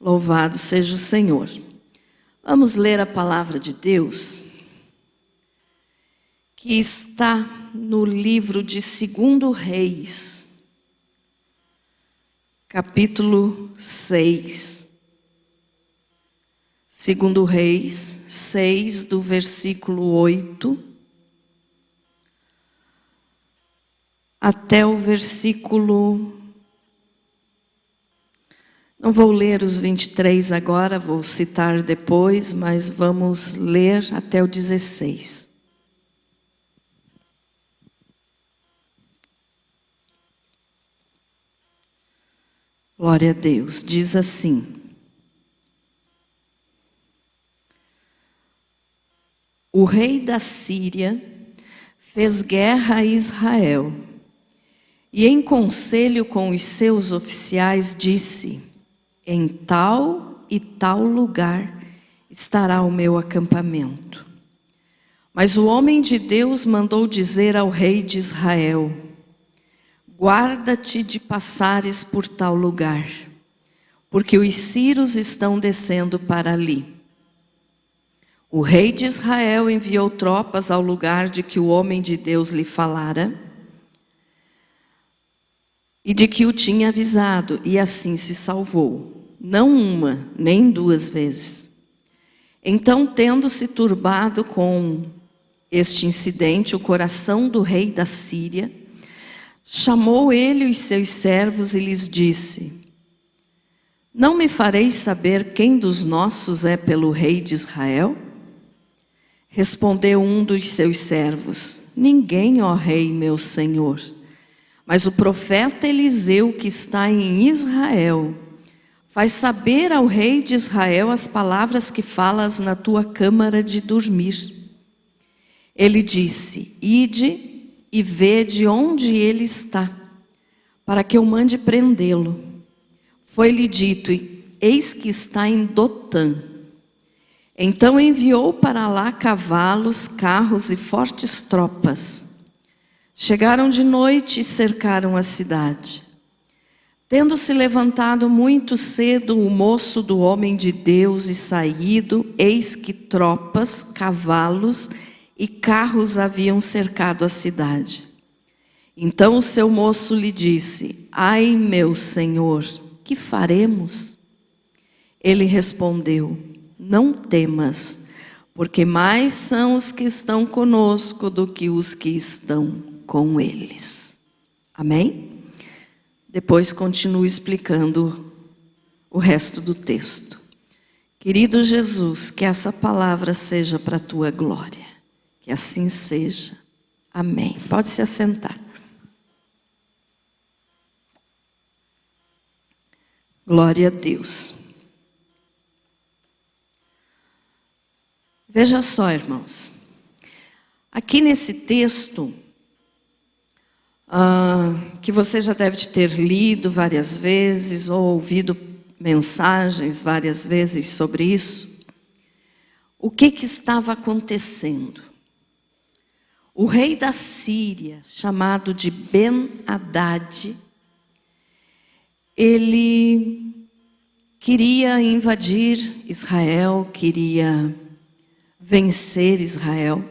Louvado seja o Senhor. Vamos ler a palavra de Deus, que está no livro de 2 Reis, capítulo 6. 2 Reis 6, do versículo 8 até o versículo... Não vou ler os 23 agora, vou citar depois, mas vamos ler até o 16. Glória a Deus. Diz assim: o rei da Síria fez guerra a Israel e, em conselho com os seus oficiais, disse: em tal e tal lugar estará o meu acampamento. Mas o homem de Deus mandou dizer ao rei de Israel: guarda-te de passares por tal lugar, porque os sírios estão descendo para ali. O rei de Israel enviou tropas ao lugar de que o homem de Deus lhe falara e de que o tinha avisado, e assim se salvou, não uma, nem duas vezes. Então, tendo-se turbado com este incidente o coração do rei da Síria, chamou ele os seus servos e lhes disse: não me fareis saber quem dos nossos é pelo rei de Israel? Respondeu um dos seus servos: ninguém, ó rei, meu senhor. Mas o profeta Eliseu, que está em Israel, faz saber ao rei de Israel as palavras que falas na tua câmara de dormir. Ele disse: ide e vede onde ele está, para que eu mande prendê-lo. Foi-lhe dito: eis que está em Dotã. Então enviou para lá cavalos, carros e fortes tropas. Chegaram de noite e cercaram a cidade. Tendo-se levantado muito cedo o moço do homem de Deus e saído, eis que tropas, cavalos e carros haviam cercado a cidade. Então o seu moço lhe disse: ai, meu senhor, que faremos? Ele respondeu: não temas, porque mais são os que estão conosco do que os que estão com eles. Amém? Depois continuo explicando o resto do texto. Querido Jesus, que essa palavra seja para a tua glória. Que assim seja. Amém. Pode se assentar. Glória a Deus. Veja só, irmãos. Aqui nesse texto, que você já deve ter lido várias vezes ou ouvido mensagens várias vezes sobre isso. O que estava acontecendo? O rei da Síria, chamado de Ben-Hadad, ele queria invadir Israel, queria vencer Israel.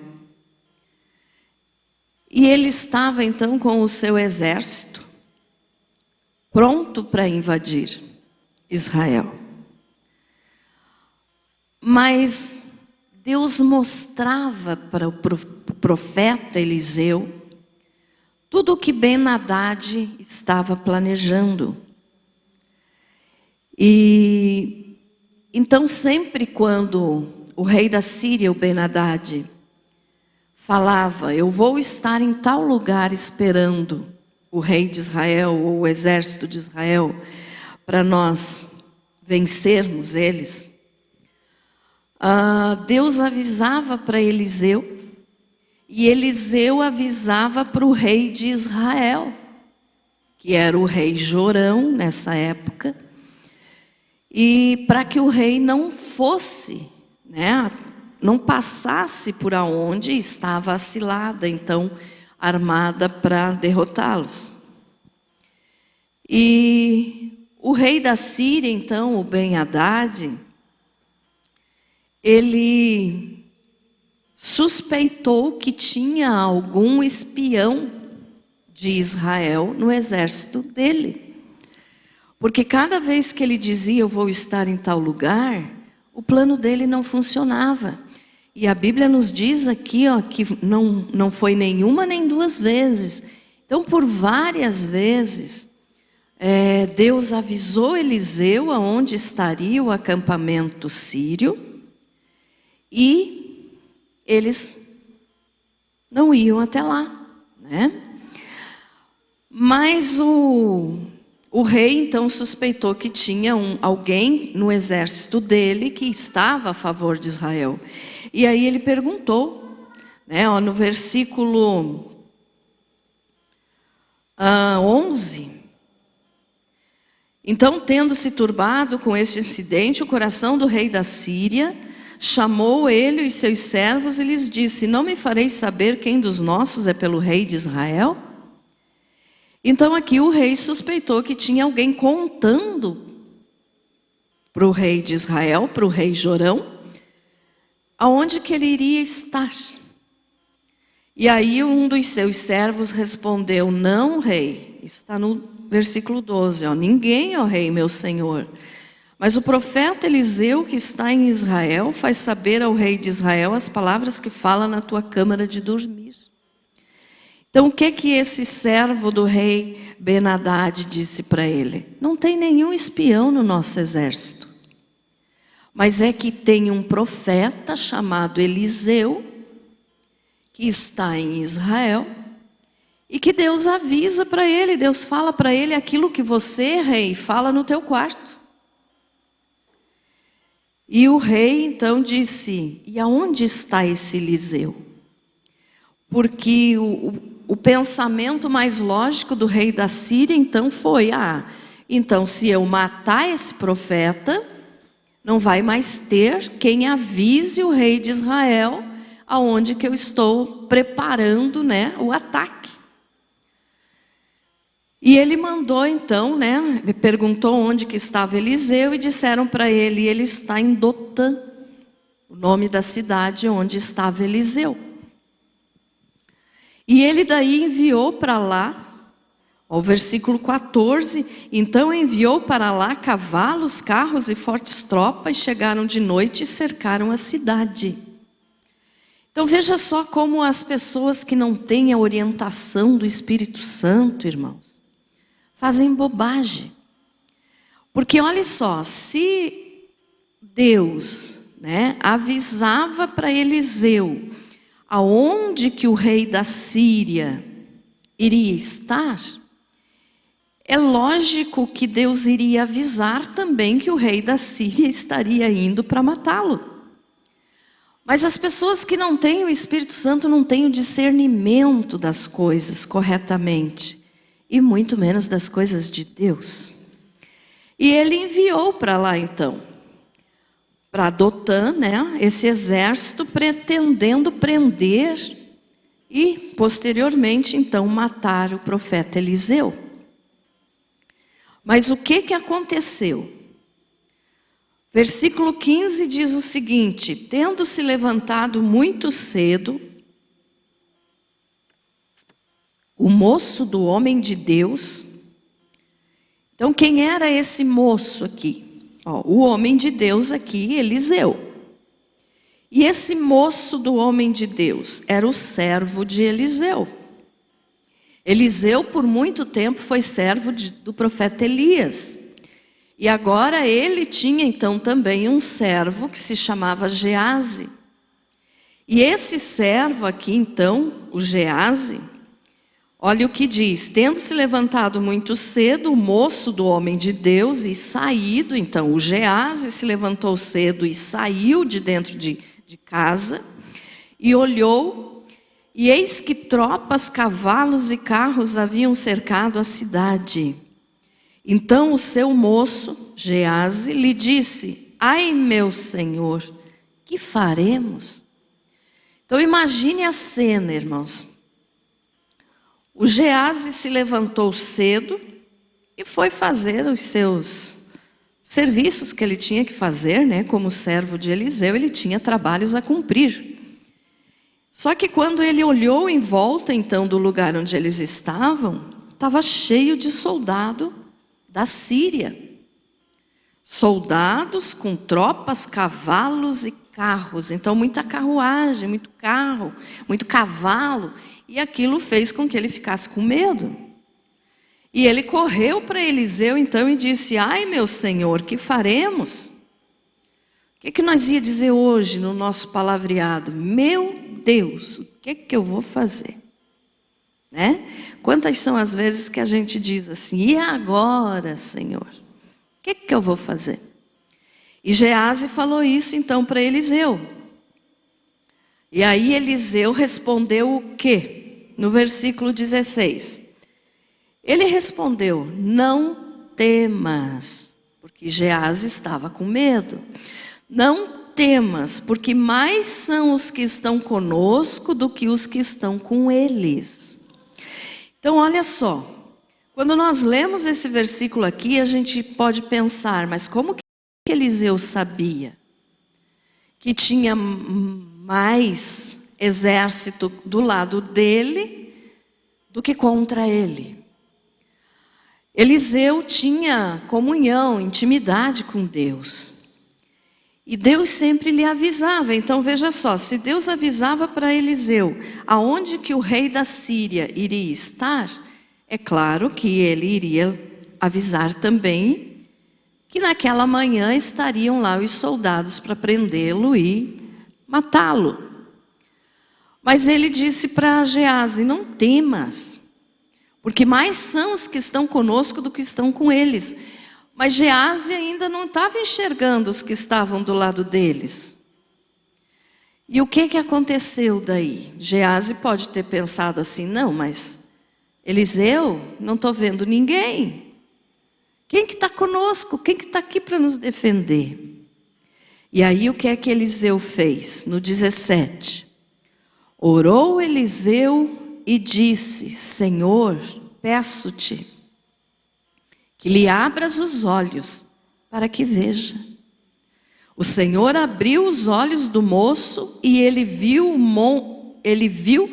E ele estava então com o seu exército pronto para invadir Israel. Mas Deus mostrava para o profeta Eliseu tudo o que Ben-Hadad estava planejando. E então sempre quando o rei da Síria, o Ben-Hadad, falava: eu vou estar em tal lugar esperando o rei de Israel ou o exército de Israel para nós vencermos eles, Deus avisava para Eliseu e Eliseu avisava para o rei de Israel, que era o rei Jorão nessa época, e para que o rei não fosse, não passasse por onde estava a cilada, então armada para derrotá-los. E O rei da Síria, então, o Ben-Hadad, ele suspeitou que tinha algum espião de Israel no exército dele. Porque cada vez que ele dizia, eu vou estar em tal lugar, o plano dele não funcionava. E a Bíblia nos diz aqui, ó, que não foi nenhuma nem duas vezes. Então, por várias vezes, Deus avisou Eliseu aonde estaria o acampamento sírio, e eles não iam até lá, né? Mas o rei então suspeitou que tinha alguém no exército dele que estava a favor de Israel. E aí ele perguntou, né, no versículo 11. Então, tendo-se turbado com este incidente, o coração do rei da Síria chamou ele e os seus servos e lhes disse: não me fareis saber quem dos nossos é pelo rei de Israel? Então aqui o rei suspeitou que tinha alguém contando para o rei de Israel, para o rei Jorão, aonde que ele iria estar. E aí um dos seus servos respondeu: não, rei. Isso está no versículo 12. Ninguém, ó rei, meu senhor. Mas o profeta Eliseu, que está em Israel, faz saber ao rei de Israel as palavras que fala na tua câmara de dormir. Então, o que esse servo do rei Ben-Hadad disse para ele? Não tem nenhum espião no nosso exército. Mas é que tem um profeta chamado Eliseu, que está em Israel, e que Deus avisa para ele, Deus fala para ele aquilo que você, rei, fala no teu quarto. E o rei então disse: e aonde está esse Eliseu? Porque o pensamento mais lógico do rei da Síria então foi: então se eu matar esse profeta, não vai mais ter quem avise o rei de Israel aonde que eu estou preparando, né, o ataque. E ele mandou então, né, perguntou onde que estava Eliseu e disseram para ele: ele está em Dotã, o nome da cidade onde estava Eliseu. E ele daí enviou para lá, o versículo 14, então enviou para lá cavalos, carros e fortes tropas, chegaram de noite e cercaram a cidade. Então veja só como as pessoas que não têm a orientação do Espírito Santo, irmãos, fazem bobagem. Porque olha só, se Deus, né, avisava para Eliseu aonde que o rei da Síria iria estar, é lógico que Deus iria avisar também que o rei da Síria estaria indo para matá-lo. Mas as pessoas que não têm o Espírito Santo não têm o discernimento das coisas corretamente, e muito menos das coisas de Deus. E ele enviou para lá então, para Dotã, né, esse exército pretendendo prender e posteriormente então matar o profeta Eliseu. Mas o que aconteceu? Versículo 15 diz o seguinte: tendo se levantado muito cedo, o moço do homem de Deus. Então quem era esse moço aqui? O homem de Deus aqui, Eliseu. E esse moço do homem de Deus era o servo de Eliseu. Eliseu por muito tempo foi servo do profeta Elias. E agora ele tinha então também um servo que se chamava Geazi. E esse servo aqui então, o Geazi, olha o que diz: tendo se levantado muito cedo o moço do homem de Deus e saído, então o Geazi se levantou cedo e saiu de dentro de casa e olhou, e eis que tropas, cavalos e carros haviam cercado a cidade. Então o seu moço, Geazi, lhe disse: ai meu senhor, que faremos? Então imagine a cena, irmãos. O Geazi se levantou cedo, e foi fazer os seus serviços que ele tinha que fazer, né? Como servo de Eliseu, ele tinha trabalhos a cumprir. Só que quando ele olhou em volta, então, do lugar onde eles estavam, estava cheio de soldado da Síria. Soldados com tropas, cavalos e carros. Então, muita carruagem, muito carro, muito cavalo. E aquilo fez com que ele ficasse com medo. E ele correu para Eliseu, então, e disse: ai, meu senhor, que faremos? O que nós ia dizer hoje no nosso palavreado? Meu Deus, o que eu vou fazer? Né? Quantas são as vezes que a gente diz assim: e agora, Senhor? O que eu vou fazer? E Geazi falou isso então para Eliseu. E aí Eliseu respondeu o quê? No versículo 16. Ele respondeu: não temas, porque Geazi estava com medo. Não temas, porque mais são os que estão conosco do que os que estão com eles. Então, olha só, quando nós lemos esse versículo aqui, a gente pode pensar, mas como que Eliseu sabia que tinha mais exército do lado dele do que contra ele? Eliseu tinha comunhão, intimidade com Deus. E Deus sempre lhe avisava. Então veja só, se Deus avisava para Eliseu aonde que o rei da Síria iria estar, é claro que ele iria avisar também que naquela manhã estariam lá os soldados para prendê-lo e matá-lo. Mas ele disse para Geazi: não temas, porque mais são os que estão conosco do que estão com eles. Mas Geazi ainda não estava enxergando os que estavam do lado deles. E o que aconteceu daí? Geazi pode ter pensado assim: não, mas Eliseu, não estou vendo ninguém. Quem que está conosco? Quem que está aqui para nos defender? E aí o que é que Eliseu fez? No 17. Orou Eliseu e disse: Senhor, peço-te que lhe abras os olhos para que veja. O Senhor abriu os olhos do moço e ele viu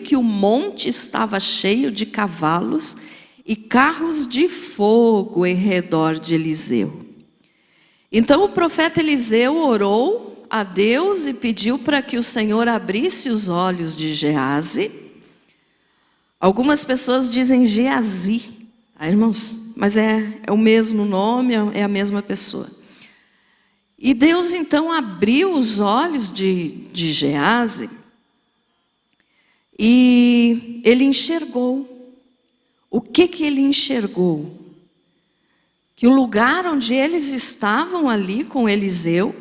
que o monte estava cheio de cavalos e carros de fogo em redor de Eliseu. Então o profeta Eliseu orou a Deus e pediu para que o Senhor abrisse os olhos de Geazi. Algumas pessoas dizem Geazi, tá, irmãos? Mas é o mesmo nome, é a mesma pessoa. E Deus então abriu os olhos de Geazi e ele enxergou. O que ele enxergou? Que o lugar onde eles estavam ali com Eliseu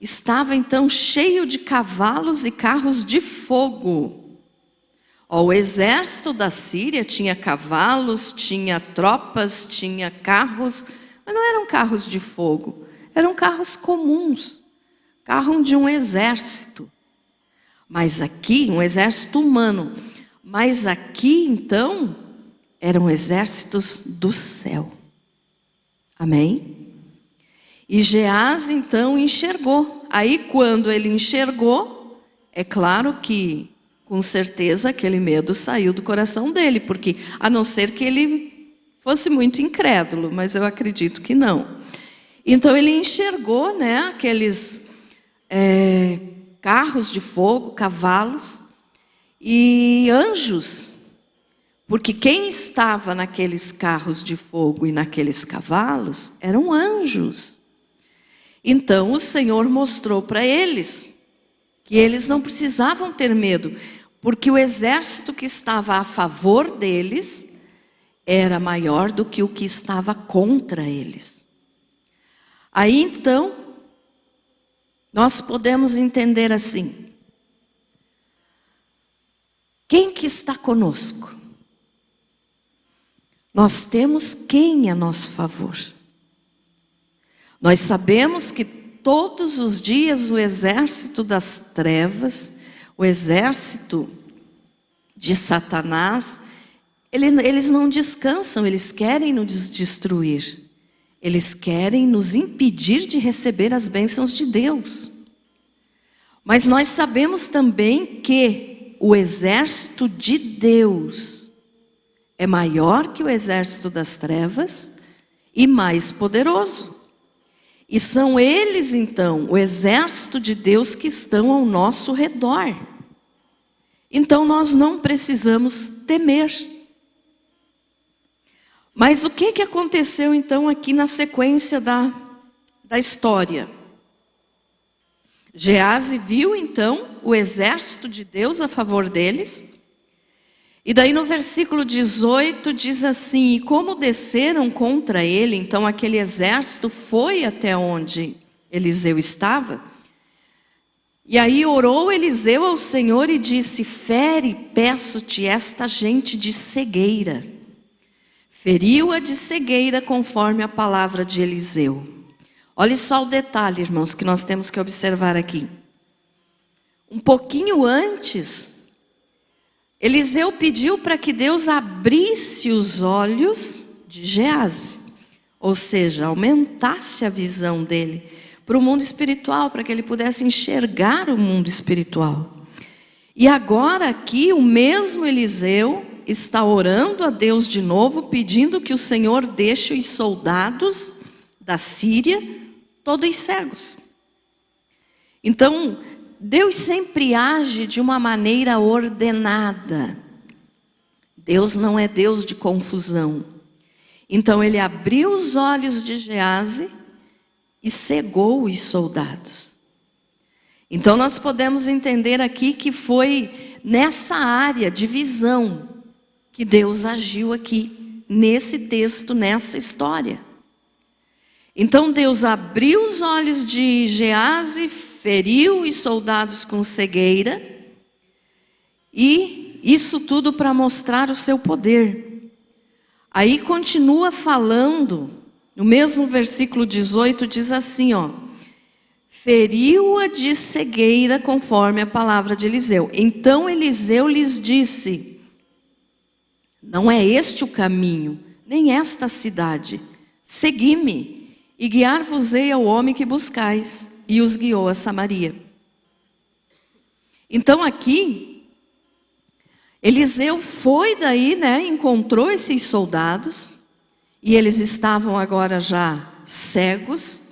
estava então cheio de cavalos e carros de fogo. O exército da Síria tinha cavalos, tinha tropas, tinha carros, mas não eram carros de fogo, eram carros comuns, carro de um exército. Mas aqui, um exército humano, mas aqui então, eram exércitos do céu. Amém? E Geazi então enxergou. Aí quando ele enxergou, é claro que com certeza aquele medo saiu do coração dele, porque a não ser que ele fosse muito incrédulo, mas eu acredito que não. Então ele enxergou, né, aqueles carros de fogo, cavalos e anjos, porque quem estava naqueles carros de fogo e naqueles cavalos eram anjos. Então o Senhor mostrou para eles que eles não precisavam ter medo, porque o exército que estava a favor deles era maior do que o que estava contra eles. Aí então, nós podemos entender assim: quem que está conosco? Nós temos quem a nosso favor? Nós sabemos que todos os dias o exército das trevas, o exército de Satanás, eles não descansam, eles querem nos destruir. Eles querem nos impedir de receber as bênçãos de Deus. Mas nós sabemos também que o exército de Deus é maior que o exército das trevas e mais poderoso. E são eles, então, o exército de Deus que estão ao nosso redor. Então nós não precisamos temer. Mas o que aconteceu então aqui na sequência da história? Geazi viu então o exército de Deus a favor deles. E daí no versículo 18 diz assim: e como desceram contra ele, então aquele exército foi até onde Eliseu estava. E aí orou Eliseu ao Senhor e disse: fere, peço-te, esta gente de cegueira. Feriu-a de cegueira conforme a palavra de Eliseu. Olha só o detalhe, irmãos, que nós temos que observar aqui. Um pouquinho antes, Eliseu pediu para que Deus abrisse os olhos de Geazi, ou seja, aumentasse a visão dele para o mundo espiritual, para que ele pudesse enxergar o mundo espiritual. E agora aqui o mesmo Eliseu está orando a Deus de novo, pedindo que o Senhor deixe os soldados da Síria todos cegos. Então, Deus sempre age de uma maneira ordenada. Deus não é Deus de confusão. Então ele abriu os olhos de Geazi e cegou os soldados. Então nós podemos entender aqui que foi nessa área de visão que Deus agiu aqui, nesse texto, nessa história. Então Deus abriu os olhos de Geazi, feriu os soldados com cegueira, e isso tudo para mostrar o seu poder. Aí continua falando, no mesmo versículo 18 diz assim, ó: feriu-a de cegueira conforme a palavra de Eliseu. Então Eliseu lhes disse: não é este o caminho, nem esta a cidade. Segui-me, e guiar-vos-ei ao homem que buscais. E os guiou a Samaria. Então aqui, Eliseu foi daí, encontrou esses soldados, e eles estavam agora já cegos.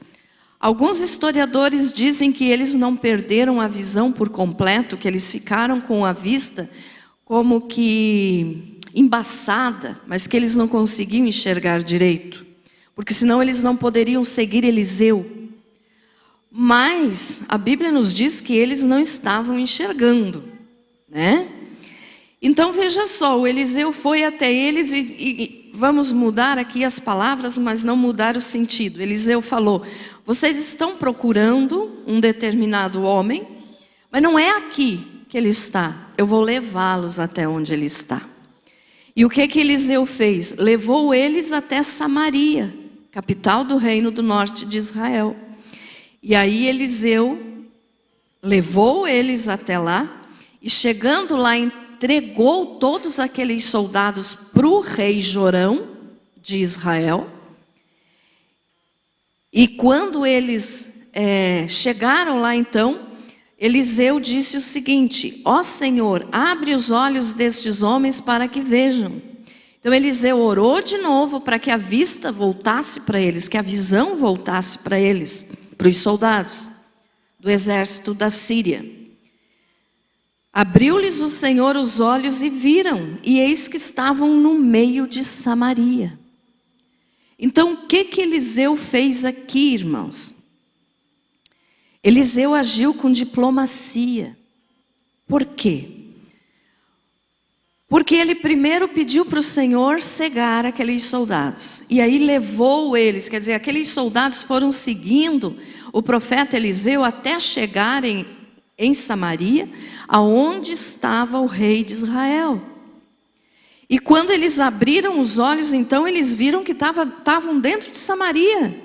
Alguns historiadores dizem que eles não perderam a visão por completo, que eles ficaram com a vista como que embaçada, mas que eles não conseguiam enxergar direito, porque senão eles não poderiam seguir Eliseu. Mas a Bíblia nos diz que eles não estavam enxergando, Então veja só, o Eliseu foi até eles e vamos mudar aqui as palavras, mas não mudar o sentido. Eliseu falou: vocês estão procurando um determinado homem, mas não é aqui que ele está. Eu vou levá-los até onde ele está. E o que Eliseu fez? Levou eles até Samaria, capital do reino do norte de Israel. E aí Eliseu levou eles até lá, e chegando lá entregou todos aqueles soldados para o rei Jorão de Israel. E quando eles chegaram lá então, Eliseu disse o seguinte: ó Senhor, abre os olhos destes homens para que vejam. Então Eliseu orou de novo para que a vista voltasse para eles, que a visão voltasse para eles, para os soldados do exército da Síria. Abriu-lhes o Senhor os olhos e viram, e eis que estavam no meio de Samaria. Então o que Eliseu fez aqui, irmãos? Eliseu agiu com diplomacia. Por quê? Porque ele primeiro pediu para o Senhor cegar aqueles soldados. E aí levou eles, quer dizer, aqueles soldados foram seguindo o profeta Eliseu até chegarem em Samaria, aonde estava o rei de Israel. E quando eles abriram os olhos, então eles viram que estavam dentro de Samaria.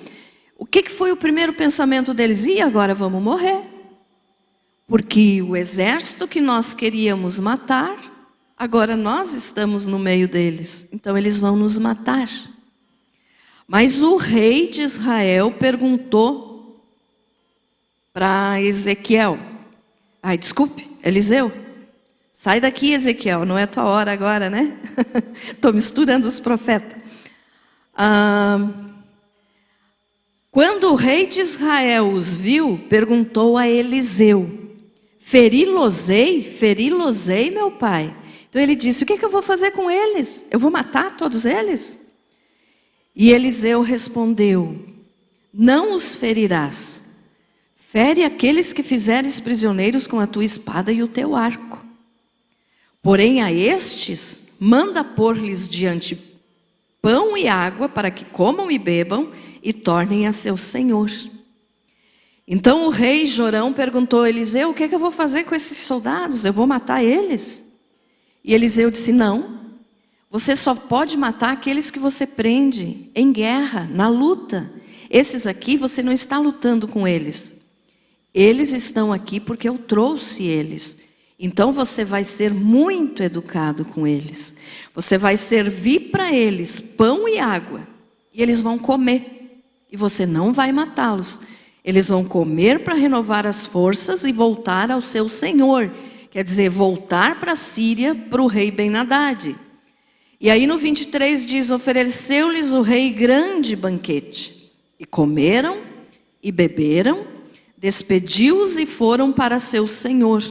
O que foi o primeiro pensamento deles? E agora vamos morrer. Porque o exército que nós queríamos matar Agora nós estamos no meio deles, então eles vão nos matar. Mas o rei de Israel perguntou para Ezequiel. Eliseu. Sai daqui, Ezequiel, não é tua hora agora, né? Estou misturando os profetas. Quando o rei de Israel os viu, perguntou a Eliseu: Feri-los-ei? Feri-los-ei, meu pai? Então ele disse: o que eu vou fazer com eles? Eu vou matar todos eles? E Eliseu respondeu: não os ferirás. Fere aqueles que fizeres prisioneiros com a tua espada e o teu arco. Porém a estes, manda pôr-lhes diante pão e água, para que comam e bebam, e tornem a seu senhor. Então o rei Jorão perguntou a Eliseu: o que eu vou fazer com esses soldados? Eu vou matar eles? E Eliseu disse: não, você só pode matar aqueles que você prende em guerra, na luta. Esses aqui você não está lutando com eles. Eles estão aqui porque eu trouxe eles. Então você vai ser muito educado com eles. Você vai servir para eles pão e água. E eles vão comer. E você não vai matá-los. Eles vão comer para renovar as forças e voltar ao seu senhor. Quer dizer, voltar para a Síria, para o rei Ben-Hadad. E aí no 23 diz: ofereceu-lhes o rei grande banquete. E comeram e beberam, despediu-os e foram para seu senhor,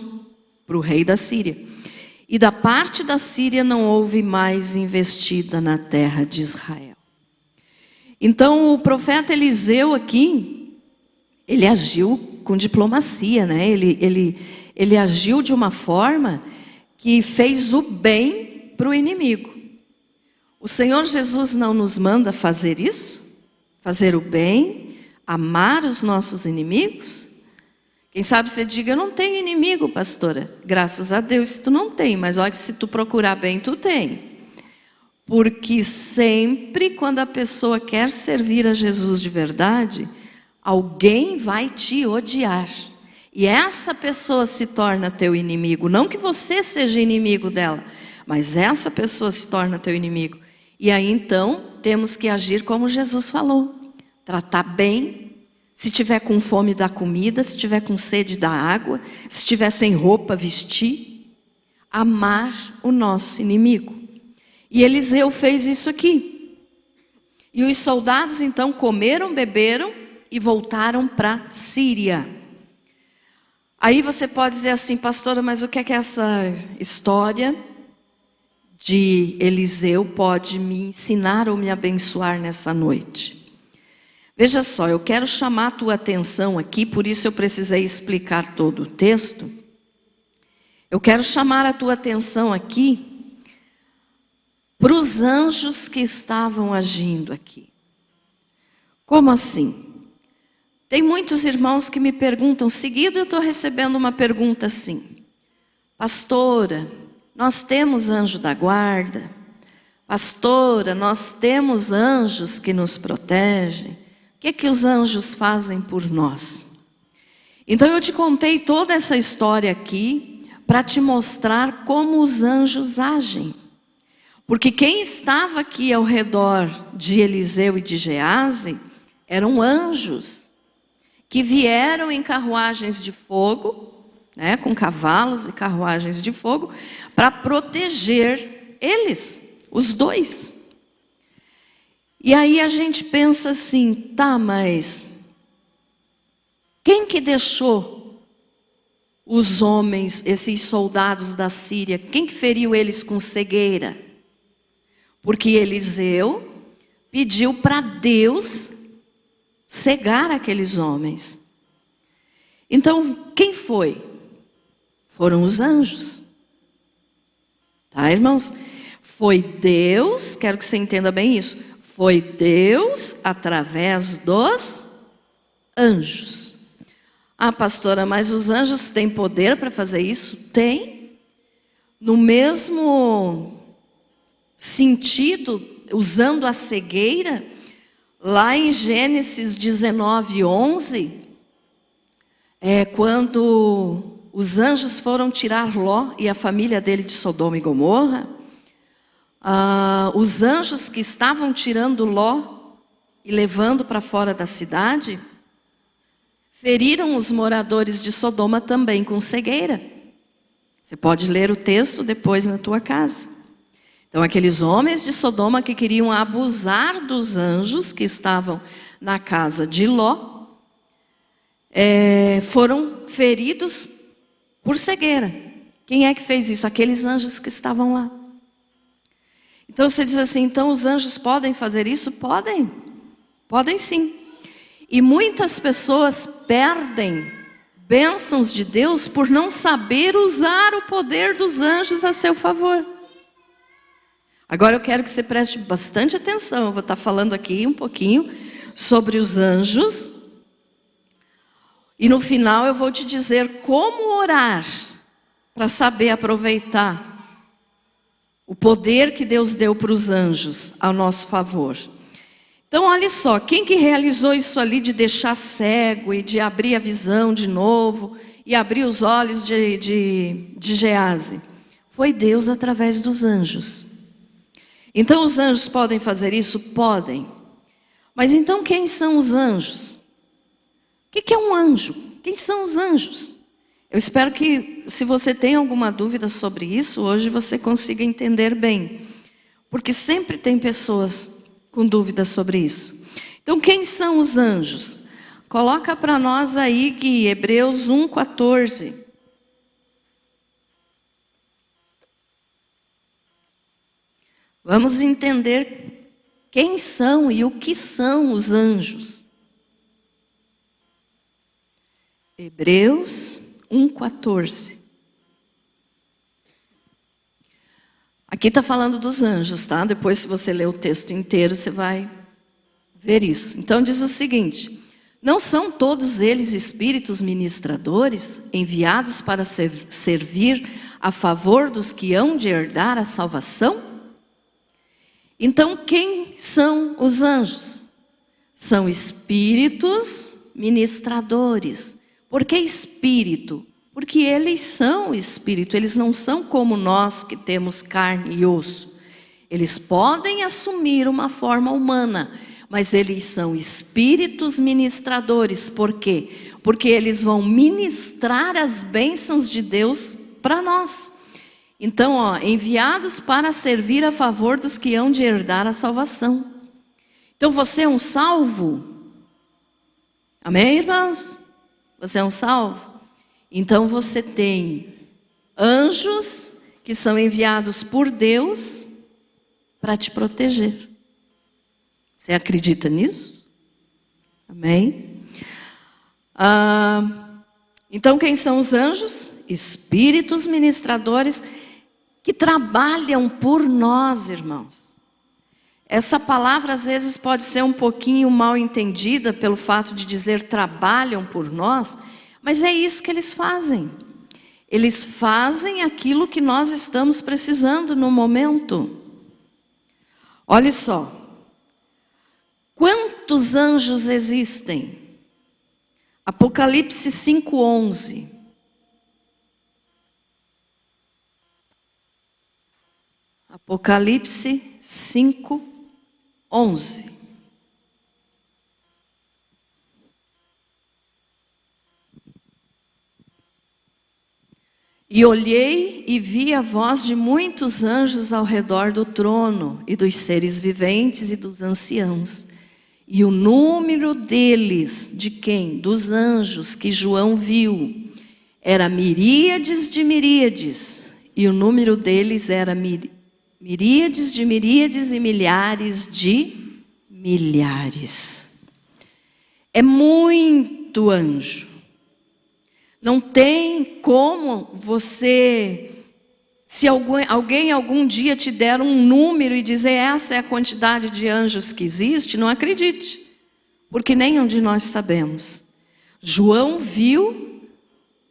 para o rei da Síria. E da parte da Síria não houve mais investida na terra de Israel. Então o profeta Eliseu aqui, ele agiu com diplomacia, né? Ele agiu de uma forma que fez o bem para o inimigo. O Senhor Jesus não nos manda fazer isso? Fazer o bem, amar os nossos inimigos? Quem sabe você diga: eu não tenho inimigo, pastora. Graças a Deus tu não tem, mas olha que se tu procurar bem, tu tem. Porque sempre quando a pessoa quer servir a Jesus de verdade, alguém vai te odiar. E essa pessoa se torna teu inimigo. Não que você seja inimigo dela, mas essa pessoa se torna teu inimigo. E aí então temos que agir como Jesus falou. Tratar bem. Se tiver com fome, dá comida. Se tiver com sede, dá água. Se tiver sem roupa, vestir. Amar o nosso inimigo. E Eliseu fez isso aqui. E os soldados então comeram, beberam e voltaram para Síria. Aí você pode dizer assim: pastora, mas o que é que essa história de Eliseu pode me ensinar ou me abençoar nessa noite? Veja só, eu quero chamar a tua atenção aqui, por isso eu precisei explicar todo o texto. Eu quero chamar a tua atenção aqui para os anjos que estavam agindo aqui. Como assim? Tem muitos irmãos que me perguntam, seguido eu estou recebendo uma pergunta assim: pastora, nós temos anjo da guarda? Pastora, nós temos anjos que nos protegem? O que os anjos fazem por nós? Então eu te contei toda essa história aqui para te mostrar como os anjos agem. Porque quem estava aqui ao redor de Eliseu e de Gease eram anjos que vieram em carruagens de fogo, né, com cavalos e carruagens de fogo, para proteger eles, os dois. E aí a gente pensa assim: tá, mas quem que deixou os homens, esses soldados da Síria, quem que feriu eles com cegueira? Porque Eliseu pediu para Deus cegar aqueles homens. Então, quem foi? Foram os anjos. Tá, irmãos? Foi Deus, quero que você entenda bem isso. Foi Deus através dos anjos. Ah, pastora, mas os anjos têm poder para fazer isso? Tem. No mesmo sentido, usando a cegueira, lá em Gênesis 19:11, quando os anjos foram tirar Ló e a família dele de Sodoma e Gomorra. Os anjos que estavam tirando Ló e levando para fora da cidade, feriram os moradores de Sodoma também com cegueira. Você pode ler o texto depois na tua casa. Então, aqueles homens de Sodoma que queriam abusar dos anjos que estavam na casa de Ló, foram feridos por cegueira. Quem é que fez isso? Aqueles anjos que estavam lá. Então você diz assim, então os anjos podem fazer isso? Podem. Podem sim. E muitas pessoas perdem bênçãos de Deus por não saber usar o poder dos anjos a seu favor. Agora eu quero que você preste bastante atenção. Eu vou estar falando aqui um pouquinho sobre os anjos. E no final eu vou te dizer como orar para saber aproveitar o poder que Deus deu para os anjos ao nosso favor. Então olha só, quem que realizou isso ali de deixar cego e de abrir a visão de novo e abrir os olhos de Gease? Foi Deus através dos anjos. Então os anjos podem fazer isso? Podem. Mas então quem são os anjos? O que é um anjo? Quem são os anjos? Eu espero que, se você tem alguma dúvida sobre isso, hoje você consiga entender bem. Porque sempre tem pessoas com dúvidas sobre isso. Então, quem são os anjos? Coloca para nós aí, Gui, Hebreus 1:14. Vamos entender quem são e o que são os anjos. Hebreus 1:14. Aqui está falando dos anjos, tá? Depois, se você ler o texto inteiro, você vai ver isso. Então diz o seguinte: não são todos eles espíritos ministradores, enviados para servir a favor dos que hão de herdar a salvação? Então quem são os anjos? São espíritos ministradores. Por que espírito? Porque eles são espírito, eles não são como nós que temos carne e osso. Eles podem assumir uma forma humana, mas eles são espíritos ministradores. Por quê? Porque eles vão ministrar as bênçãos de Deus para nós. Então, enviados para servir a favor dos que hão de herdar a salvação. Então, você é um salvo? Amém, irmãos? Você é um salvo? Então você tem anjos que são enviados por Deus para te proteger. Você acredita nisso? Amém? Então quem são os anjos? Espíritos ministradores que trabalham por nós, irmãos. Essa palavra às vezes pode ser um pouquinho mal entendida pelo fato de dizer trabalham por nós, mas é isso que eles fazem. Eles fazem aquilo que nós estamos precisando no momento. Olha só. Quantos anjos existem? Apocalipse 5:11. Apocalipse 5:11. E olhei e vi a voz de muitos anjos ao redor do trono, e dos seres viventes e dos anciãos. E o número deles, de quem? Dos anjos que João viu, era miríades de miríades. E o número deles era miríades de miríades e milhares de milhares. É muito anjo. Não tem como você, se alguém algum dia te der um número e dizer essa é a quantidade de anjos que existe, não acredite, porque nenhum de nós sabemos. João viu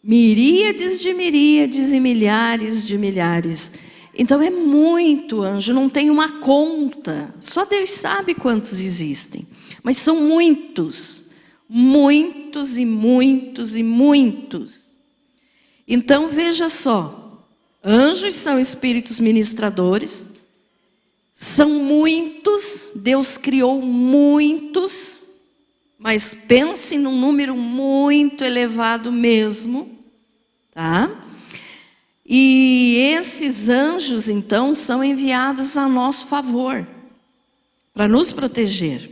miríades de miríades e milhares de milhares. Então é muito anjo, não tem uma conta. Só Deus sabe quantos existem, mas são muitos. Muitos e muitos e muitos. Então veja só, anjos são espíritos ministradores, são muitos, Deus criou muitos, mas pense num número muito elevado mesmo, tá? E esses anjos, então, são enviados a nosso favor, para nos proteger.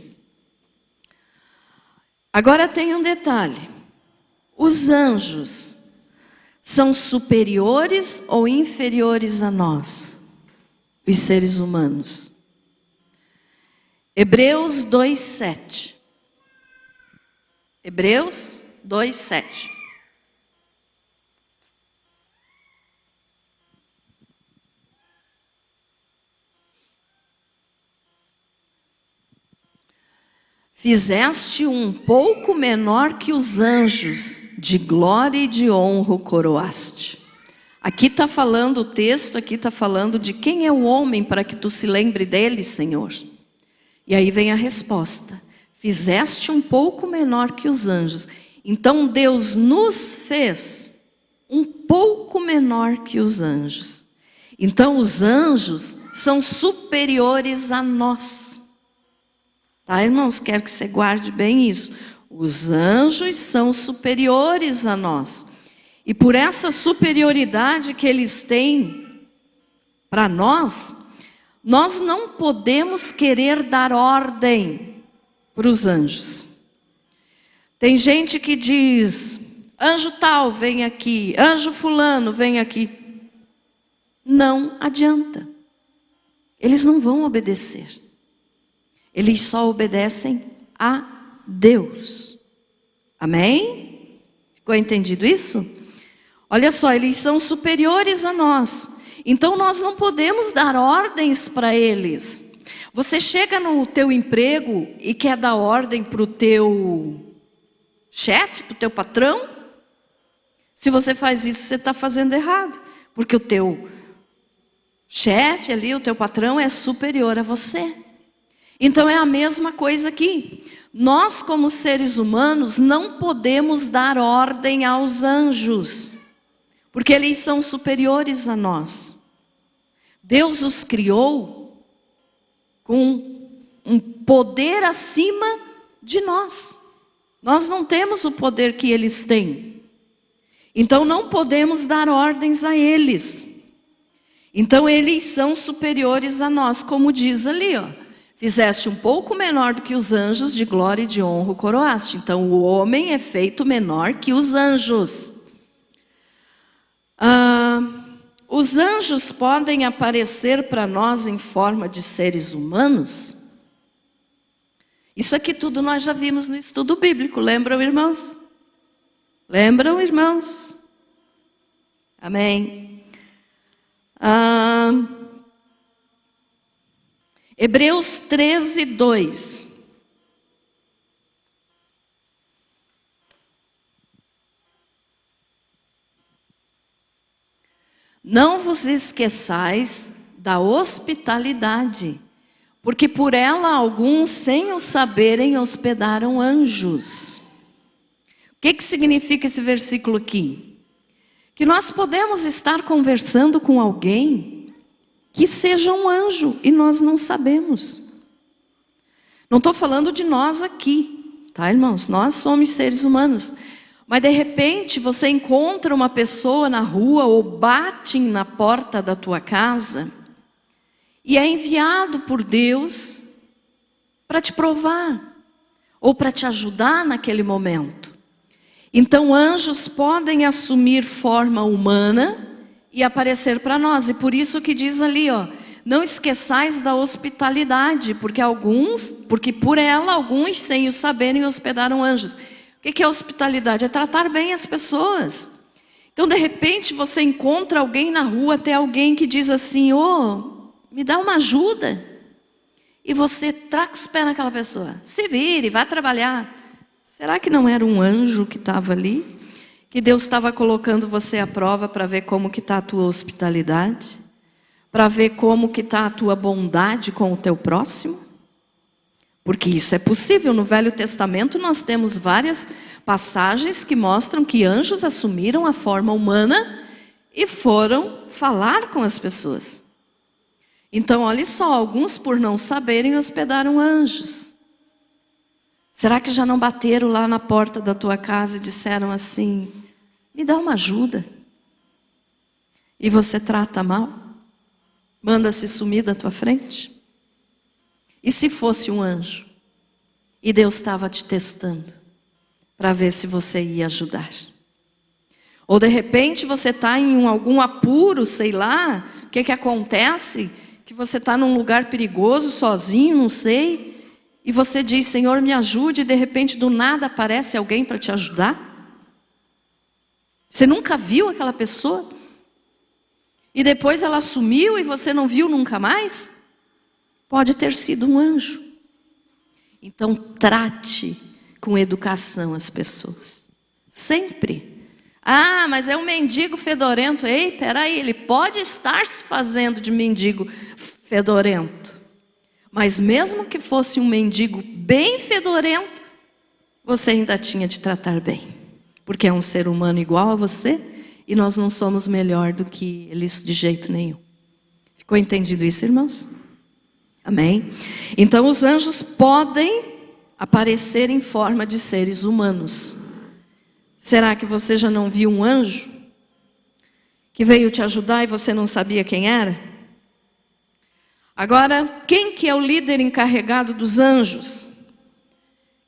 Agora tem um detalhe: os anjos são superiores ou inferiores a nós, os seres humanos? Hebreus 2:7. Hebreus 2:7. Fizeste um pouco menor que os anjos, de glória e de honra o coroaste. Aqui está falando o texto, aqui está falando de quem é o homem para que tu se lembre dele, Senhor. E aí vem a resposta: fizeste um pouco menor que os anjos. Então Deus nos fez um pouco menor que os anjos. Então os anjos são superiores a nós. Tá, irmãos? Quero que você guarde bem isso. Os anjos são superiores a nós. E por essa superioridade que eles têm para nós, nós não podemos querer dar ordem para os anjos. Tem gente que diz: anjo tal, vem aqui. Anjo fulano, vem aqui. Não adianta. Eles não vão obedecer. Eles só obedecem a Deus. Amém? Ficou entendido isso? Olha só, eles são superiores a nós. Então nós não podemos dar ordens para eles. Você chega no teu emprego e quer dar ordem para o teu chefe, para o teu patrão? Se você faz isso, você está fazendo errado. Porque o teu chefe ali, o teu patrão é superior a você. Então é a mesma coisa aqui. Nós, como seres humanos, não podemos dar ordem aos anjos, porque eles são superiores a nós. Deus os criou com um poder acima de nós. Nós não temos o poder que eles têm. Então não podemos dar ordens a eles. Então eles são superiores a nós, como diz ali, ó. Fizeste um pouco menor do que os anjos, de glória e de honra o coroaste. Então o homem é feito menor que os anjos. Os anjos podem aparecer para nós em forma de seres humanos? Isso aqui tudo nós já vimos no estudo bíblico, lembram, irmãos? Lembram, irmãos? Amém. Hebreus 13:2. Não vos esqueçais da hospitalidade, porque por ela alguns, sem o saberem, hospedaram anjos. O que significa esse versículo aqui? Que nós podemos estar conversando com alguém que seja um anjo e nós não sabemos. Não estou falando de nós aqui, tá, irmãos? Nós somos seres humanos. Mas de repente você encontra uma pessoa na rua ou bate na porta da tua casa e é enviado por Deus para te provar ou para te ajudar naquele momento. Então anjos podem assumir forma humana e aparecer para nós. E por isso que diz ali, ó, não esqueçais da hospitalidade, porque por ela alguns, sem o saberem, hospedaram anjos. O que é hospitalidade? É tratar bem as pessoas. Então, de repente, você encontra alguém na rua, até alguém que diz assim: me dá uma ajuda. E você traca os pés naquela pessoa. Se vire, vai trabalhar. Será que não era um anjo que estava ali? Que Deus estava colocando você à prova para ver como que está a tua hospitalidade? Para ver como que está a tua bondade com o teu próximo? Porque isso é possível. No Velho Testamento nós temos várias passagens que mostram que anjos assumiram a forma humana e foram falar com as pessoas. Então, olha só, alguns por não saberem hospedaram anjos. Será que já não bateram lá na porta da tua casa e disseram assim: me dá uma ajuda? E você trata mal? Manda-se sumir da tua frente? E se fosse um anjo? E Deus estava te testando para ver se você ia ajudar? Ou de repente você está em algum apuro, sei lá, o que acontece? Que você está num lugar perigoso, sozinho, não sei, e você diz: Senhor, me ajude, e de repente do nada aparece alguém para te ajudar. Você nunca viu aquela pessoa? E depois ela sumiu e você não viu nunca mais? Pode ter sido um anjo. Então trate com educação as pessoas. Sempre. Ah, mas é um mendigo fedorento. Ei, peraí, ele pode estar se fazendo de mendigo fedorento. Mas mesmo que fosse um mendigo bem fedorento, você ainda tinha de tratar bem. Porque é um ser humano igual a você e nós não somos melhor do que eles de jeito nenhum. Ficou entendido isso, irmãos? Amém? Então os anjos podem aparecer em forma de seres humanos. Será que você já não viu um anjo que veio te ajudar e você não sabia quem era? Agora, quem que é o líder encarregado dos anjos?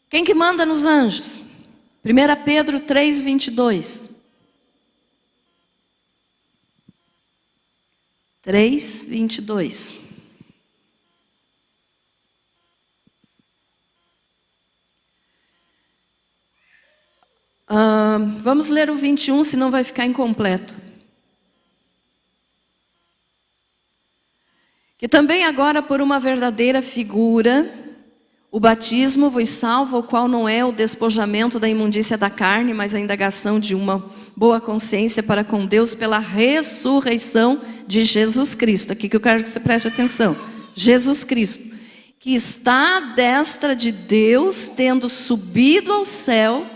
Quem que manda nos anjos? 1 Pedro 3:22. 3:22. Vamos ler o 21, senão vai ficar incompleto. Que também agora por uma verdadeira figura, o batismo vos salva, o qual não é o despojamento da imundícia da carne, mas a indagação de uma boa consciência para com Deus pela ressurreição de Jesus Cristo. Aqui que eu quero que você preste atenção. Jesus Cristo, que está à destra de Deus, tendo subido ao céu,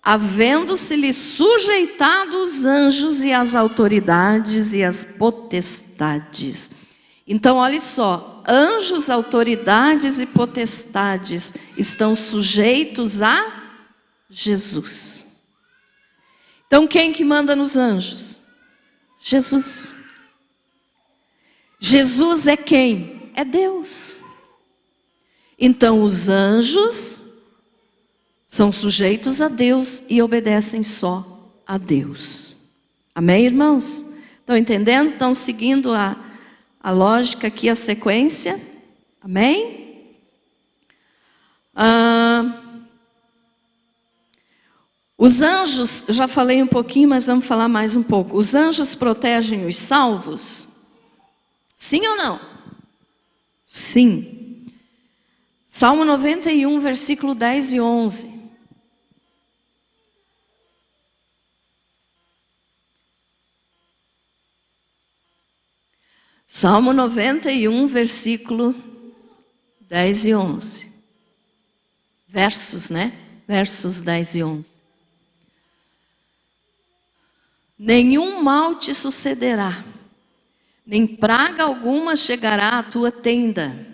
havendo-se-lhe sujeitado os anjos e as autoridades e as potestades. Então, olha só, anjos, autoridades e potestades estão sujeitos a Jesus. Então, quem que manda nos anjos? Jesus. Jesus é quem? É Deus. Então, os anjos são sujeitos a Deus e obedecem só a Deus. Amém, irmãos? Estão entendendo? Estão seguindo a lógica aqui, a sequência? Amém? Os anjos, já falei um pouquinho, mas vamos falar mais um pouco. Os anjos protegem os salvos? Sim ou não? Sim. Salmo 91, versículo 10 e 11. Salmo 91, versículo 10 e 11. Versos, né? Versos 10 e 11. Nenhum mal te sucederá, nem praga alguma chegará à tua tenda.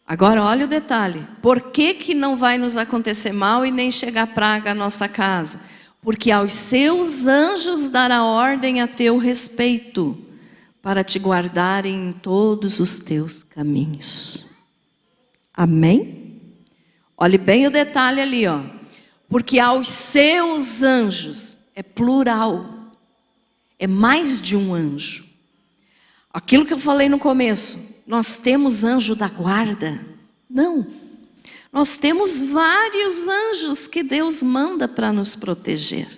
Agora olha o detalhe. Por que não vai nos acontecer mal e nem chegar praga à nossa casa? Porque aos seus anjos dará ordem a teu respeito, para te guardarem em todos os teus caminhos. Amém? Olhe bem o detalhe ali, ó. Porque aos seus anjos, é plural, é mais de um anjo. Aquilo que eu falei no começo, nós temos anjo da guarda? Não. Nós temos vários anjos que Deus manda para nos proteger.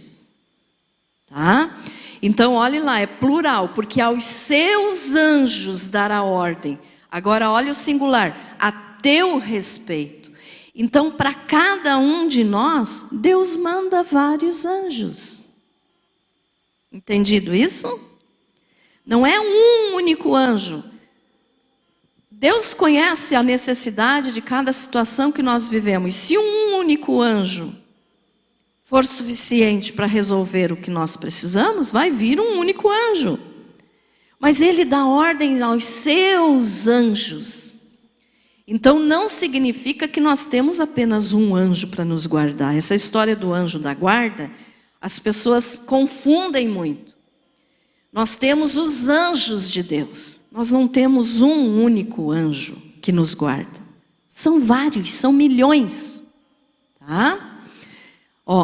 Tá? Então, olhe lá, é plural, porque aos seus anjos dará ordem. Agora, olha o singular, a teu respeito. Então, para cada um de nós, Deus manda vários anjos. Entendido isso? Não é um único anjo. Deus conhece a necessidade de cada situação que nós vivemos. Se um único anjo for suficiente para resolver o que nós precisamos, vai vir um único anjo. Mas ele dá ordem aos seus anjos. Então não significa que nós temos apenas um anjo para nos guardar. Essa história do anjo da guarda, as pessoas confundem muito. Nós temos os anjos de Deus. Nós não temos um único anjo que nos guarda. São vários, são milhões. Tá?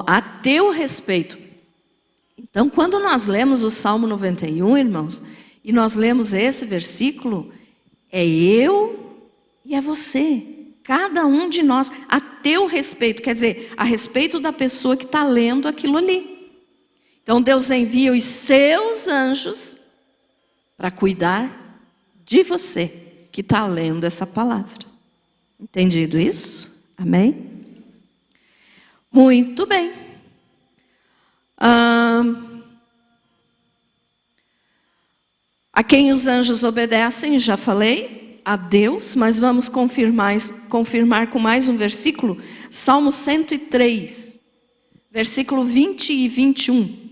A teu respeito. Então, quando nós lemos o Salmo 91, irmãos, e nós lemos esse versículo, é eu e é você. Cada um de nós, a teu respeito. Quer dizer, a respeito da pessoa que está lendo aquilo ali. Então Deus envia os seus anjos para cuidar de você que está lendo essa palavra. Entendido isso? Amém? Muito bem. A quem os anjos obedecem, já falei, a Deus, mas vamos confirmar com mais um versículo, Salmo 103, versículo 20 e 21.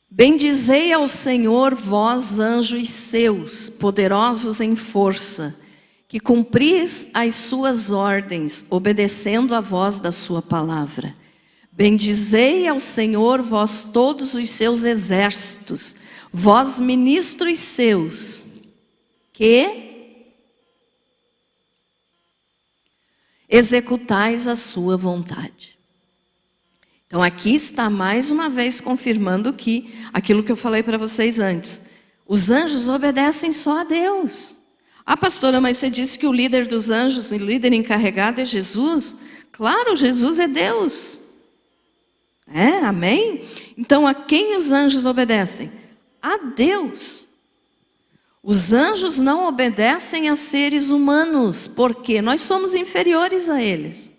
Bendizei ao Senhor, vós anjos seus, poderosos em força, que cumpris as suas ordens, obedecendo a voz da sua palavra. Bendizei ao Senhor, vós todos os seus exércitos, vós ministros seus, que executais a sua vontade. Então aqui está mais uma vez confirmando que aquilo que eu falei para vocês antes. Os anjos obedecem só a Deus. Ah, pastora, mas você disse que o líder dos anjos, o líder encarregado é Jesus. Claro, Jesus é Deus. Amém? Então a quem os anjos obedecem? A Deus. Os anjos não obedecem a seres humanos, porque nós somos inferiores a eles.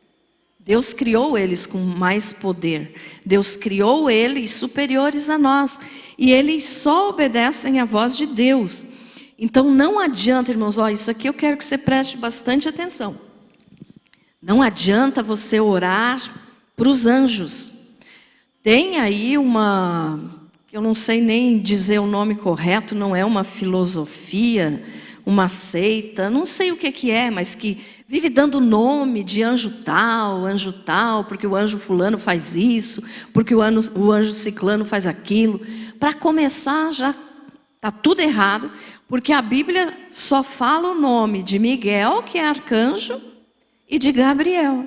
Deus criou eles com mais poder. Deus criou eles superiores a nós. E eles só obedecem à voz de Deus. Então não adianta, irmãos, isso aqui eu quero que você preste bastante atenção. Não adianta você orar para os anjos. Tem aí eu não sei nem dizer o nome correto, não é uma filosofia, uma seita, não sei o que é, mas que vive dando nome de anjo tal, porque o anjo fulano faz isso, porque o anjo ciclano faz aquilo. Para começar, já está tudo errado, porque a Bíblia só fala o nome de Miguel, que é arcanjo, e de Gabriel.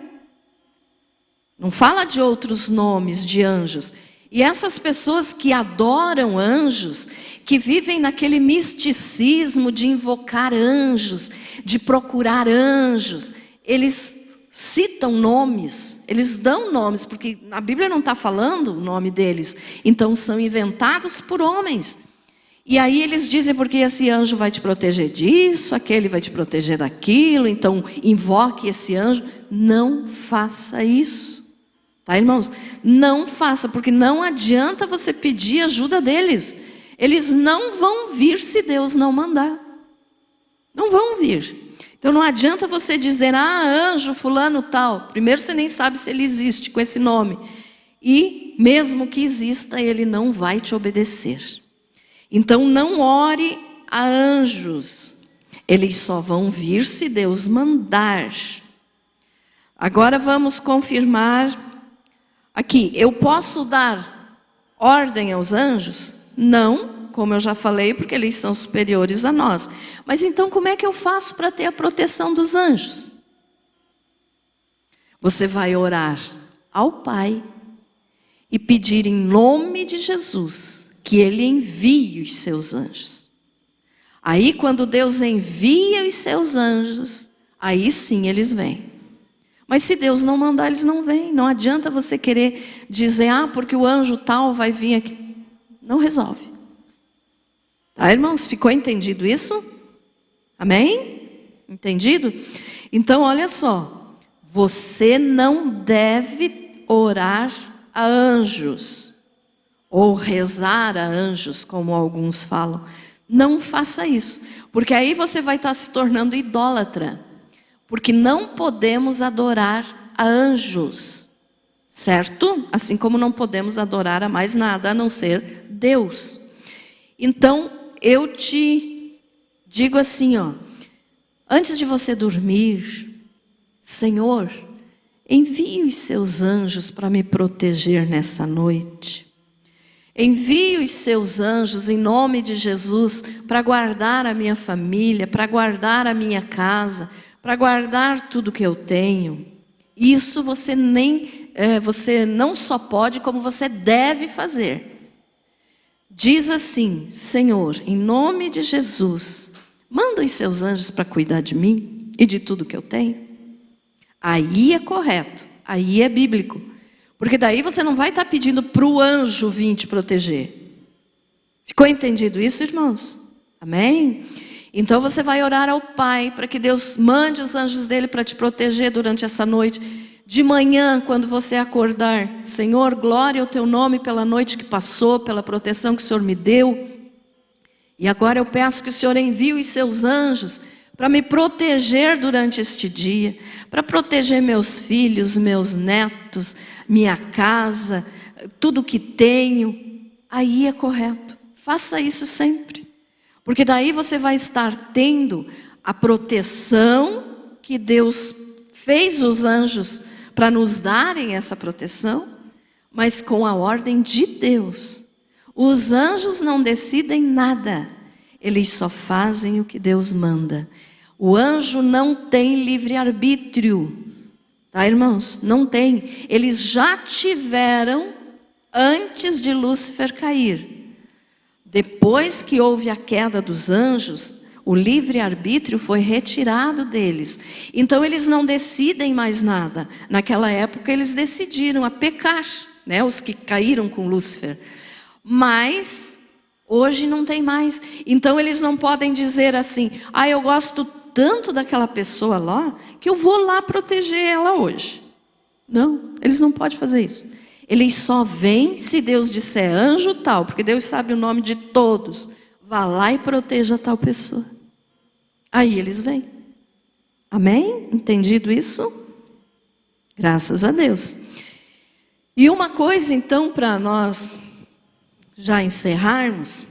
Não fala de outros nomes de anjos. E essas pessoas que adoram anjos, que vivem naquele misticismo de invocar anjos, de procurar anjos, eles citam nomes, eles dão nomes, porque a Bíblia não está falando o nome deles, então são inventados por homens. E aí eles dizem, porque esse anjo vai te proteger disso, aquele vai te proteger daquilo, então invoque esse anjo. Não faça isso. Tá, irmãos? Não faça, porque não adianta você pedir ajuda deles. Eles não vão vir se Deus não mandar. Não vão vir. Então não adianta você dizer, anjo fulano tal. Primeiro você nem sabe se ele existe com esse nome. E mesmo que exista, ele não vai te obedecer. Então não ore a anjos. Eles só vão vir se Deus mandar. Agora vamos confirmar. Aqui, eu posso dar ordem aos anjos? Não, como eu já falei, porque eles são superiores a nós. Mas então como é que eu faço para ter a proteção dos anjos? Você vai orar ao Pai e pedir em nome de Jesus que Ele envie os seus anjos. Aí quando Deus envia os seus anjos, aí sim eles vêm. Mas se Deus não mandar, eles não vêm. Não adianta você querer dizer, porque o anjo tal vai vir aqui. Não resolve. Tá, irmãos? Ficou entendido isso? Amém? Entendido? Então, olha só, você não deve orar a anjos, ou rezar a anjos, como alguns falam. Não faça isso, porque aí você vai estar se tornando idólatra, porque não podemos adorar a anjos, certo? Assim como não podemos adorar a mais nada, a não ser Deus. Então, eu te digo assim, ó, antes de você dormir, Senhor, envie os seus anjos para me proteger nessa noite. Envie os seus anjos em nome de Jesus para guardar a minha família, para guardar a minha casa, para guardar tudo que eu tenho. Isso você não só pode, como você deve fazer. Diz assim, Senhor, em nome de Jesus, manda os seus anjos para cuidar de mim e de tudo que eu tenho. Aí é correto, aí é bíblico. Porque daí você não vai estar pedindo para o anjo vir te proteger. Ficou entendido isso, irmãos? Amém? Então você vai orar ao Pai para que Deus mande os anjos dele para te proteger durante essa noite. De manhã, quando você acordar, Senhor, glória ao teu nome pela noite que passou, pela proteção que o Senhor me deu. E agora eu peço que o Senhor envie os seus anjos para me proteger durante este dia, para proteger meus filhos, meus netos, minha casa, tudo que tenho. Aí é correto. Faça isso sempre. Porque daí você vai estar tendo a proteção que Deus fez os anjos para nos darem essa proteção, mas com a ordem de Deus. Os anjos não decidem nada, eles só fazem o que Deus manda. O anjo não tem livre-arbítrio, tá, irmãos? Não tem. Eles já tiveram antes de Lúcifer cair. Depois que houve a queda dos anjos, o livre-arbítrio foi retirado deles. Então eles não decidem mais nada. Naquela época eles decidiram a pecar, né? Os que caíram com Lúcifer. Mas hoje não tem mais. Então eles não podem dizer assim, eu gosto tanto daquela pessoa lá, que eu vou lá proteger ela hoje. Não, eles não podem fazer isso. Eles só vêm se Deus disser anjo tal, porque Deus sabe o nome de todos. Vá lá e proteja tal pessoa. Aí eles vêm. Amém? Entendido isso? Graças a Deus. E uma coisa então para nós já encerrarmos.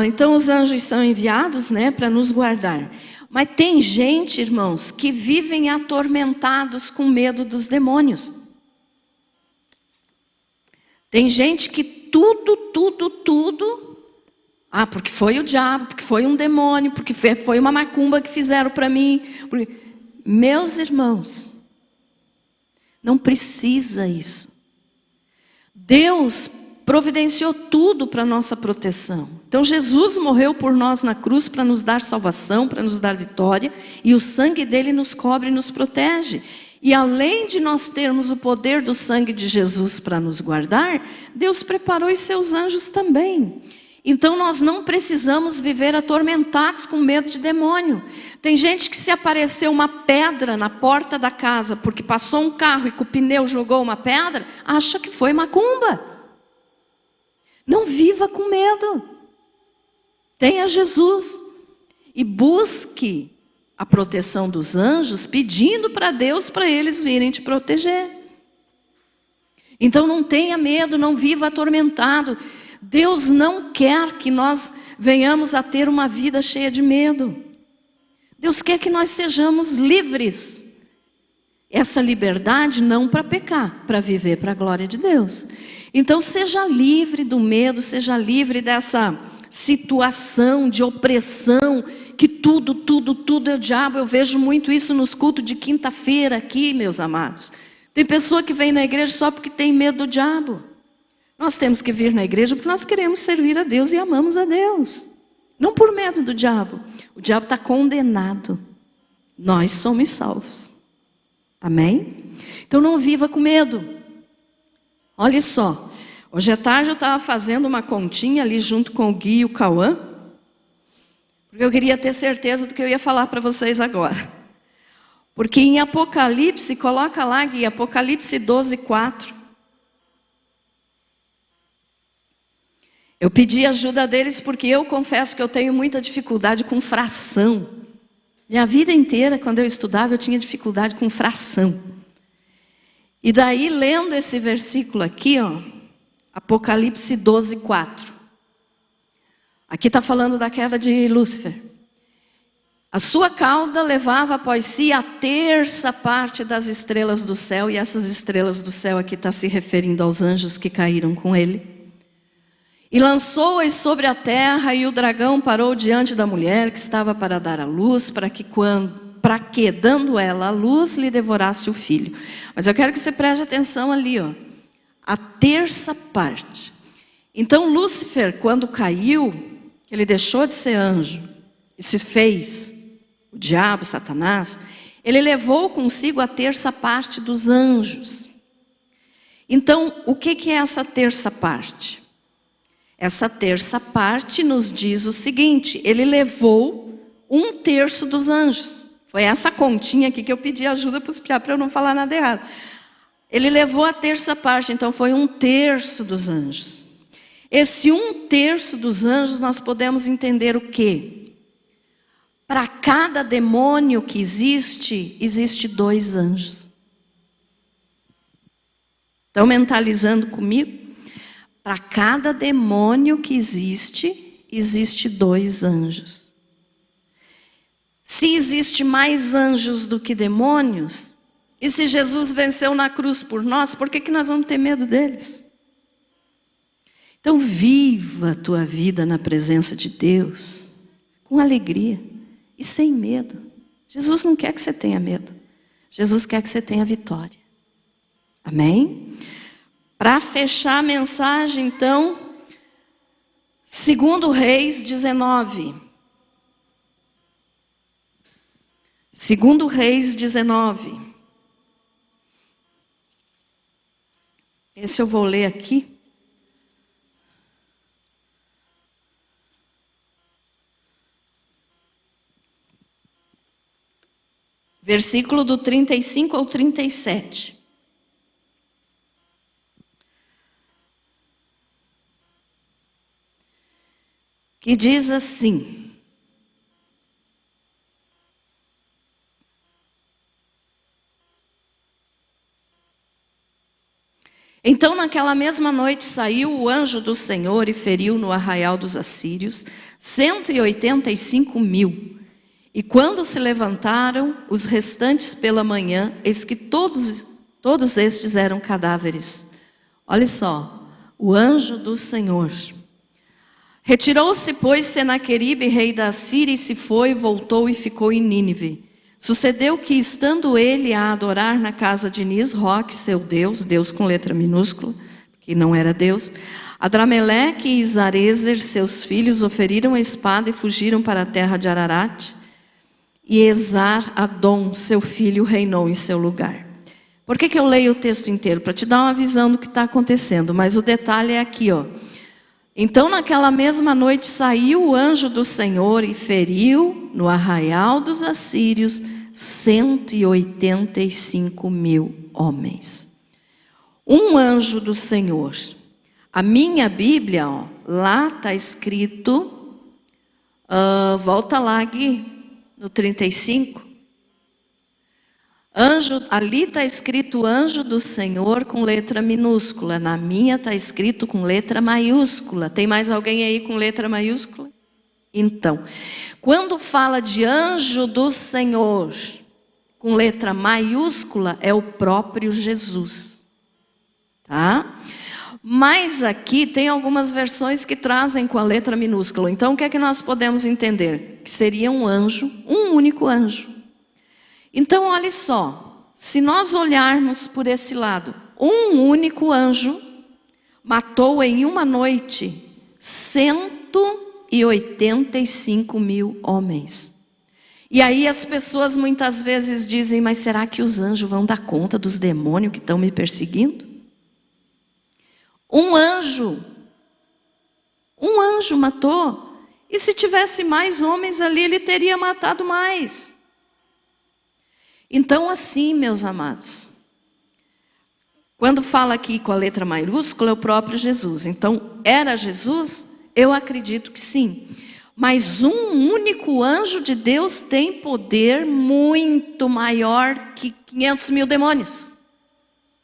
Então os anjos são enviados, né, para nos guardar. Mas tem gente, irmãos, que vivem atormentados com medo dos demônios. Tem gente que tudo, porque foi o diabo, porque foi um demônio, porque foi uma macumba que fizeram para mim. Meus irmãos, não precisa isso. Deus providenciou tudo para nossa proteção. Então Jesus morreu por nós na cruz para nos dar salvação, para nos dar vitória, e o sangue dele nos cobre e nos protege. E além de nós termos o poder do sangue de Jesus para nos guardar, Deus preparou os seus anjos também. Então nós não precisamos viver atormentados com medo de demônio. Tem gente que se apareceu uma pedra na porta da casa, porque passou um carro e com o pneu jogou uma pedra, acha que foi macumba. Não viva com medo. Tenha Jesus e busque a proteção dos anjos, pedindo para Deus para eles virem te proteger. Então não tenha medo, não viva atormentado. Deus não quer que nós venhamos a ter uma vida cheia de medo. Deus quer que nós sejamos livres. Essa liberdade não para pecar, para viver para a glória de Deus. Então seja livre do medo, seja livre dessa situação de opressão, que tudo é o diabo. Eu vejo muito isso nos cultos de quinta-feira aqui, meus amados. Tem pessoa que vem na igreja só porque tem medo do diabo. Nós temos que vir na igreja porque nós queremos servir a Deus e amamos a Deus. Não por medo do diabo. O diabo está condenado. Nós somos salvos. Amém? Então não viva com medo. Olha só, hoje à tarde eu estava fazendo uma continha ali junto com o Gui e o Cauã, Porque eu queria ter certeza do que eu ia falar para vocês agora. Porque em Apocalipse, coloca lá, Gui, Apocalipse 12:4. Eu pedi ajuda deles porque eu confesso que eu tenho muita dificuldade com fração. Minha vida inteira, quando eu estudava, eu tinha dificuldade com fração. E daí, lendo esse versículo aqui, ó, Apocalipse 12:4. Aqui está falando da queda de Lúcifer. A sua cauda levava após si a terça parte das estrelas do céu. E essas estrelas do céu aqui está se referindo aos anjos que caíram com ele. E lançou-as sobre a terra, e o dragão parou diante da mulher que estava para dar à luz, para que, dando ela a luz, lhe devorasse o filho. Mas eu quero que você preste atenção ali, ó, a terça parte. Então Lúcifer, quando caiu, ele deixou de ser anjo e se fez o diabo, Satanás, ele levou consigo a terça parte dos anjos. Então, o que é essa terça parte? Essa terça parte nos diz o seguinte: ele levou 1/3 dos anjos. Foi essa continha aqui que eu pedi ajuda para os piá, para eu não falar nada errado. Ele levou a terça parte, então foi 1/3 dos anjos. Esse 1/3 dos anjos, nós podemos entender o quê? Para cada demônio que existe 2 anjos. Estão mentalizando comigo? Para cada demônio que existe 2 anjos. Se existe mais anjos do que demônios, e se Jesus venceu na cruz por nós, por que nós vamos ter medo deles? Então viva a tua vida na presença de Deus, com alegria e sem medo. Jesus não quer que você tenha medo. Jesus quer que você tenha vitória. Amém? Para fechar a mensagem, então, 2 Reis 19. 2 Reis 19. Esse eu vou ler aqui. Versículo do 35 ao 37. Que diz assim: então naquela mesma noite saiu o anjo do Senhor e feriu no arraial dos assírios 185.000. E quando se levantaram os restantes pela manhã, eis que todos estes eram cadáveres. Olha só, o anjo do Senhor. Retirou-se, pois, Senaqueribe, rei da Assíria, e se foi, voltou e ficou em Nínive. Sucedeu que, estando ele a adorar na casa de Nisroque, seu Deus, Deus com letra minúscula, que não era Deus, Adrameleque e Isarezer, seus filhos, oferiram a espada e fugiram para a terra de Ararat. E Esar-Adom, seu filho, reinou em seu lugar. Por que eu leio o texto inteiro? Para te dar uma visão do que está acontecendo, mas o detalhe é aqui, ó. Então naquela mesma noite saiu o anjo do Senhor e feriu no arraial dos assírios 185.000 homens. Um anjo do Senhor. A minha Bíblia, ó, lá está escrito, volta lá, Gui, no 35. Anjo, ali está escrito anjo do Senhor com letra minúscula. Na minha está escrito com letra maiúscula. Tem mais alguém aí com letra maiúscula? Então, quando fala de anjo do Senhor com letra maiúscula, é o próprio Jesus. Tá? Mas aqui tem algumas versões que trazem com a letra minúscula. Então, o que é que nós podemos entender? Que seria um anjo, um único anjo. Então, olha só, se nós olharmos por esse lado, um único anjo matou em uma noite 185.000 homens. E aí as pessoas muitas vezes dizem, mas será que os anjos vão dar conta dos demônios que estão me perseguindo? Um anjo matou. E se tivesse mais homens ali, ele teria matado mais. Então, assim, meus amados, quando fala aqui com a letra maiúscula, é o próprio Jesus. Então, era Jesus? Eu acredito que sim. Mas um único anjo de Deus tem poder muito maior que 500 mil demônios.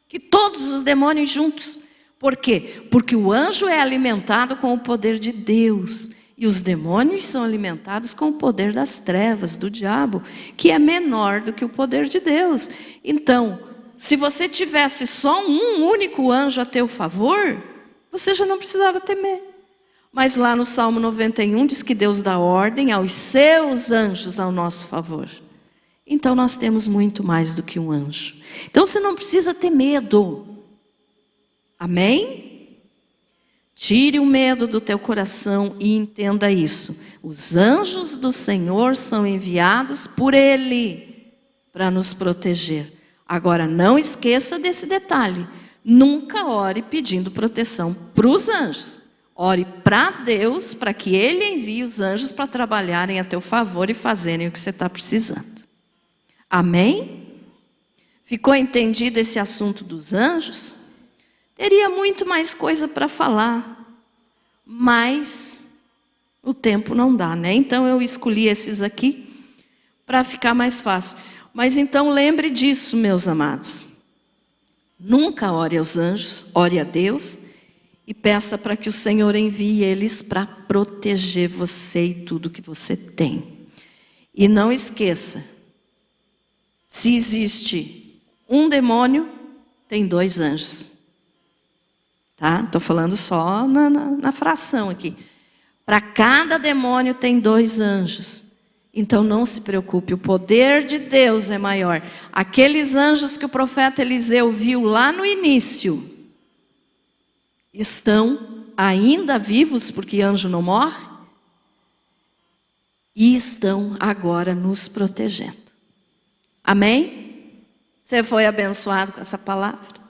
Que todos os demônios juntos. Por quê? Porque o anjo é alimentado com o poder de Deus. E os demônios são alimentados com o poder das trevas, do diabo, que é menor do que o poder de Deus. Então, se você tivesse só um único anjo a teu favor, você já não precisava temer. Mas lá no Salmo 91 diz que Deus dá ordem aos seus anjos ao nosso favor. Então nós temos muito mais do que um anjo. Então você não precisa ter medo. Amém? Tire o medo do teu coração e entenda isso. Os anjos do Senhor são enviados por Ele para nos proteger. Agora não esqueça desse detalhe. Nunca ore pedindo proteção para os anjos. Ore para Deus, para que Ele envie os anjos para trabalharem a teu favor e fazerem o que você está precisando. Amém? Ficou entendido esse assunto dos anjos? Teria muito mais coisa para falar, mas o tempo não dá, né? Então eu escolhi esses aqui para ficar mais fácil. Mas então lembre disso, meus amados. Nunca ore aos anjos, ore a Deus. E peça para que o Senhor envie eles para proteger você e tudo que você tem. E não esqueça, se existe um demônio, tem 2 anjos. Tá? Estou falando só na fração aqui. Para cada demônio tem 2 anjos. Então não se preocupe, o poder de Deus é maior. Aqueles anjos que o profeta Eliseu viu lá no início, estão ainda vivos, porque anjo não morre, e estão agora nos protegendo. Amém? Você foi abençoado com essa palavra?